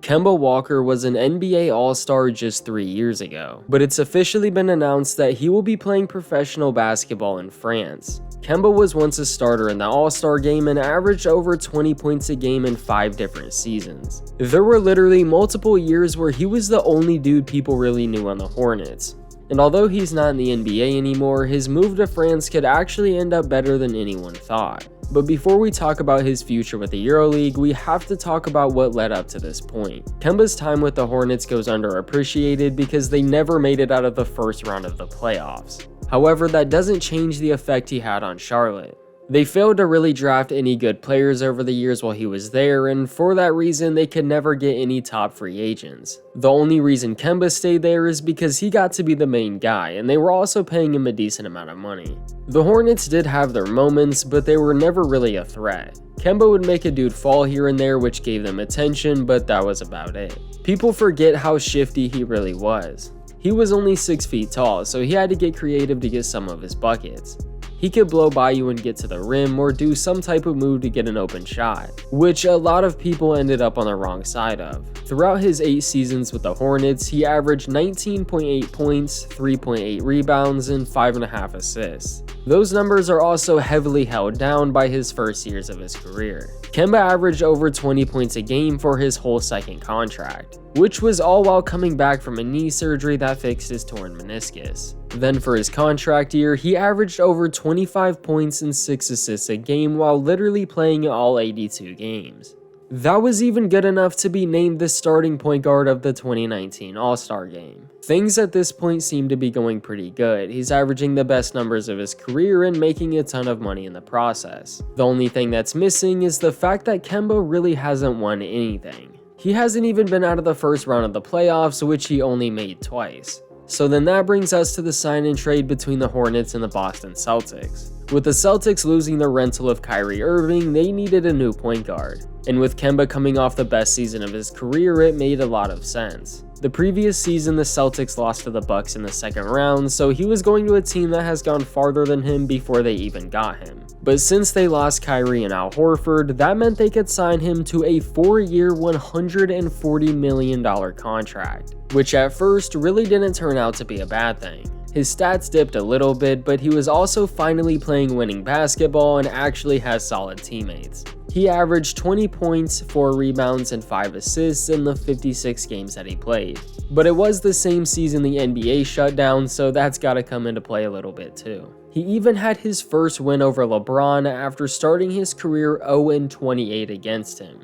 Kemba Walker was an NBA All-Star just 3 years ago, but it's officially been announced that he will be playing professional basketball in France. Kemba was once a starter in the All-Star game and averaged over 20 points a game in 5 different seasons. There were literally multiple years where he was the only dude people really knew on the Hornets. And although he's not in the NBA anymore, his move to France could actually end up better than anyone thought. But before we talk about his future with the EuroLeague, we have to talk about what led up to this point. Kemba's time with the Hornets goes underappreciated because they never made it out of the first round of the playoffs. However, that doesn't change the effect he had on Charlotte. They failed to really draft any good players over the years while he was there, and for that reason they could never get any top free agents. The only reason Kemba stayed there is because he got to be the main guy, and they were also paying him a decent amount of money. The Hornets did have their moments, but they were never really a threat. Kemba would make a dude fall here and there, which gave them attention, but that was about it. People forget how shifty he really was. He was only 6 feet tall, so he had to get creative to get some of his buckets. He could blow by you and get to the rim or do some type of move to get an open shot, which a lot of people ended up on the wrong side of. Throughout his 8 seasons with the Hornets, he averaged 19.8 points, 3.8 rebounds, and 5.5 assists. Those numbers are also heavily held down by his first years of his career. Kemba averaged over 20 points a game for his whole second contract, which was all while coming back from a knee surgery that fixed his torn meniscus. Then for his contract year, he averaged over 25 points and 6 assists a game while literally playing all 82 games. That was even good enough to be named the starting point guard of the 2019 All-Star game. Things at this point seem to be going pretty good. He's averaging the best numbers of his career and making a ton of money in the process. The only thing that's missing is the fact that Kemba really hasn't won anything. He hasn't even been out of the first round of the playoffs, which he only made twice. So then that brings us to the sign and trade between the Hornets and the Boston Celtics. With the Celtics losing the rental of Kyrie Irving, they needed a new point guard. And with Kemba coming off the best season of his career, it made a lot of sense. The previous season, the Celtics lost to the Bucks in the second round, so he was going to a team that has gone farther than him before they even got him. But since they lost Kyrie and Al Horford, that meant they could sign him to a 4-year, $140 million contract, which at first really didn't turn out to be a bad thing. His stats dipped a little bit, but he was also finally playing winning basketball and actually has solid teammates. He averaged 20 points, 4 rebounds, and 5 assists in the 56 games that he played. But it was the same season the NBA shut down, so that's gotta come into play a little bit too. He even had his first win over LeBron after starting his career 0-28 against him.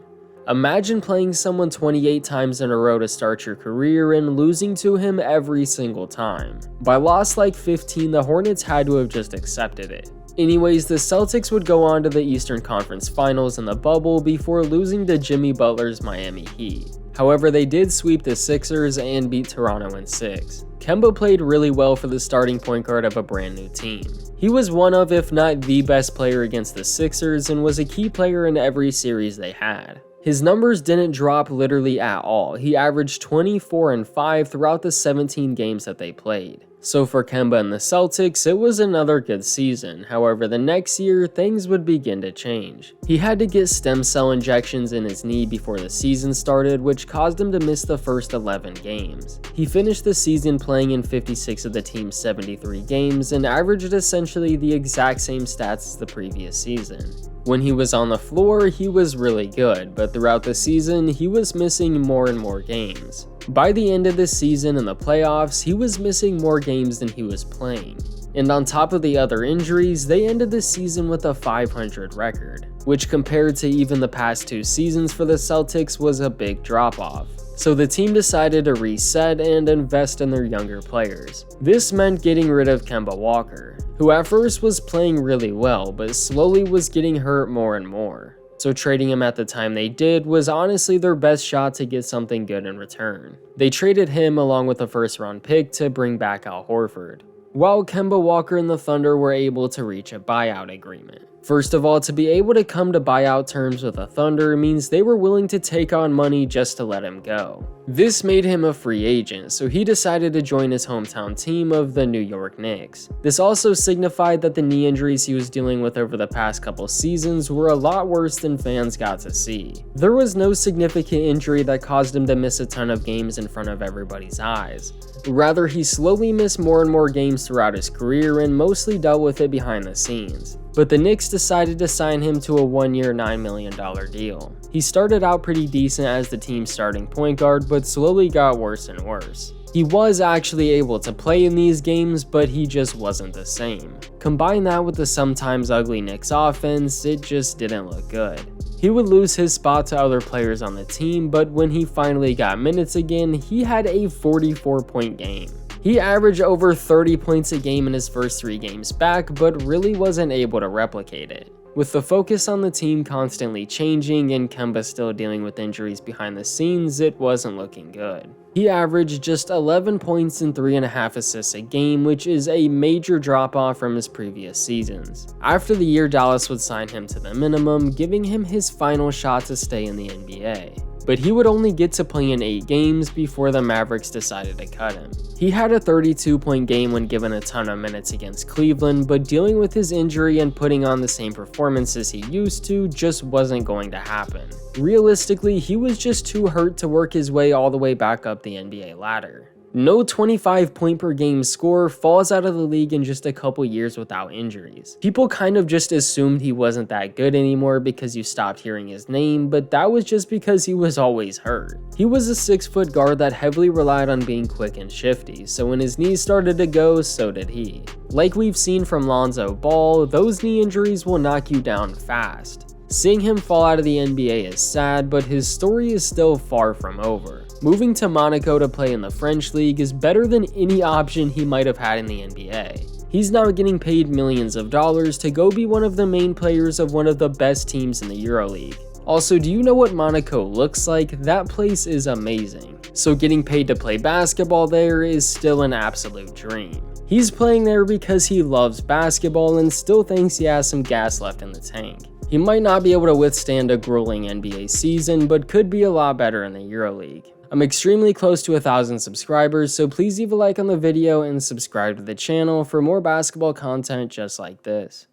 Imagine playing someone 28 times in a row to start your career and losing to him every single time. By loss like 15, the Hornets had to have just accepted it. Anyways, the Celtics would go on to the Eastern Conference Finals in the bubble before losing to Jimmy Butler's Miami Heat. However, they did sweep the Sixers and beat Toronto in 6. Kemba played really well for the starting point guard of a brand new team. He was one of, if not the best player against the Sixers and was a key player in every series they had. His numbers didn't drop literally at all. He averaged 24 and 5 throughout the 17 games that they played. So for Kemba and the Celtics, it was another good season. However, the next year, things would begin to change. He had to get stem cell injections in his knee before the season started, which caused him to miss the first 11 games. He finished the season playing in 56 of the team's 73 games and averaged essentially the exact same stats as the previous season. When he was on the floor, he was really good, but throughout the season, he was missing more and more games. By the end of the season and the playoffs, he was missing more games than he was playing. And on top of the other injuries, they ended the season with a 500 record, which compared to even the past 2 seasons for the Celtics was a big drop-off. So the team decided to reset and invest in their younger players. This meant getting rid of Kemba Walker, who at first was playing really well, but slowly was getting hurt more and more. So trading him at the time they did was honestly their best shot to get something good in return. They traded him along with a first-round pick to bring back Al Horford, while Kemba Walker and the Thunder were able to reach a buyout agreement. First of all, to be able to come to buyout terms with the Thunder means they were willing to take on money just to let him go. This made him a free agent, so he decided to join his hometown team of the New York Knicks. This also signified that the knee injuries he was dealing with over the past couple seasons were a lot worse than fans got to see. There was no significant injury that caused him to miss a ton of games in front of everybody's eyes. Rather, he slowly missed more and more games throughout his career and mostly dealt with it behind the scenes. But the Knicks decided to sign him to a one-year $9 million deal. He started out pretty decent as the team's starting point guard, but slowly got worse and worse. He was actually able to play in these games, but he just wasn't the same. Combine that with the sometimes ugly Knicks offense, it just didn't look good. He would lose his spot to other players on the team, but when he finally got minutes again, he had a 44-point game. He averaged over 30 points a game in his first 3 games back, but really wasn't able to replicate it. With the focus on the team constantly changing and Kemba still dealing with injuries behind the scenes, it wasn't looking good. He averaged just 11 points and 3.5 assists a game, which is a major drop-off from his previous seasons. After the year, Dallas would sign him to the minimum, giving him his final shot to stay in the NBA. But he would only get to play in 8 games before the Mavericks decided to cut him. He had a 32-point game when given a ton of minutes against Cleveland, but dealing with his injury and putting on the same performances he used to just wasn't going to happen. Realistically, he was just too hurt to work his way all the way back up the NBA ladder. No 25-point per game scorer falls out of the league in just a couple years without injuries. People kind of just assumed he wasn't that good anymore because you stopped hearing his name, but that was just because he was always hurt. He was a 6-foot guard that heavily relied on being quick and shifty, so when his knees started to go, so did he. Like we've seen from Lonzo Ball, those knee injuries will knock you down fast. Seeing him fall out of the NBA is sad, but his story is still far from over. Moving to Monaco to play in the French league is better than any option he might have had in the NBA. He's now getting paid millions of dollars to go be one of the main players of one of the best teams in the EuroLeague. Also, do you know what Monaco looks like? That place is amazing. So getting paid to play basketball there is still an absolute dream. He's playing there because he loves basketball and still thinks he has some gas left in the tank. He might not be able to withstand a grueling NBA season, but could be a lot better in the EuroLeague. I'm extremely close to 1,000 subscribers, so please leave a like on the video and subscribe to the channel for more basketball content just like this.